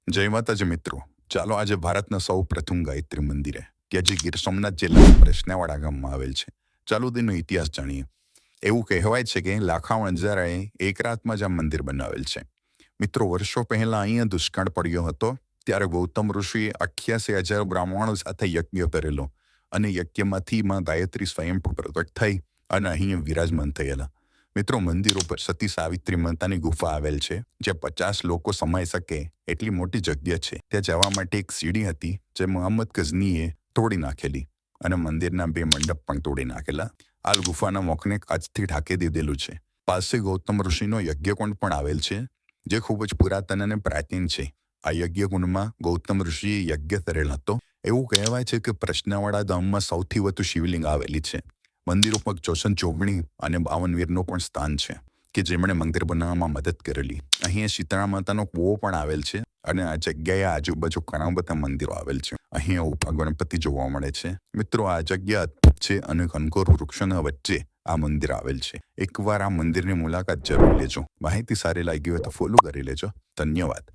જય માતાજી મિત્રો, ચાલો આજે ભારતના સૌ પ્રથમ ગાયત્રી મંદિરે કે જે ગીર સોમનાથ જિલ્લાના પ્રશ્નાવાડા ગામમાં આવેલ છે. ચાલો તેનો ઇતિહાસ જાણીએ. એવું કહેવાય છે કે લાખાવણ અંજારાએ એક રાતમાં જ આ મંદિર બનાવેલ છે. મિત્રો, વર્ષો પહેલા અહીંયા દુષ્કાળ પડ્યો હતો ત્યારે ગૌતમ ઋષિએ 88,000 બ્રાહ્મણો સાથે યજ્ઞ કરેલો અને યજ્ઞમાંથી માં ગાયત્રી સ્વયં પ્રગટ થઈ અને અહીં વિરાજમાન થયેલા. મિત્રો, મંદિર ઉપર સતી સાવિત્રી માતાની ગુફા આવેલ છે જે 50 લોકો સમાઈ શકે એટલી મોટી જગ્યા છે. ત્યાં જવા માટે એક સીડી હતી જે મોહમ્મદ ગઝનીએ તોડી નાખેલી અને મંદિરના 2 મંડપ પણ તોડી નાખેલા. આ ગુફાના મુખને કાચથી ઢાંકી દીધેલું છે. પાસે ગૌતમ ઋષિનો યજ્ઞકુંડ પણ આવેલ છે જે ખૂબ જ પુરાતન અને પ્રાચીન છે. આ યજ્ઞકુંડમાં ગૌતમ ઋષિએ યજ્ઞ કરેલ હતો. એવું કહેવાય છે કે પ્રશ્નાવાડા ગામમાં સૌથી વધુ શિવલિંગ આવેલી છે. મંદિર ઉપર 64 ચોગણી અને 52 વીરનું પણ સ્થાન છે કે જેમણે મંદિર બનાવવામાં મદદ કરેલી. અહીંયા શીતળા માતાનો કૂવો પણ આવેલ છે અને આ જગ્યાએ આજુબાજુ ઘણા બધા મંદિરો આવેલ છે. અહીંયા ઉપર ગણપતિ જોવા મળે છે. મિત્રો, આ જગ્યા અદ્ભુત છે અને ઘનઘોર વૃક્ષોના વચ્ચે આ મંદિર આવેલ છે. એકવાર આ મંદિરની મુલાકાત જરૂર લેજો. માહિતી સારી લાગી હોય તો ફોલો કરી લેજો. ધન્યવાદ.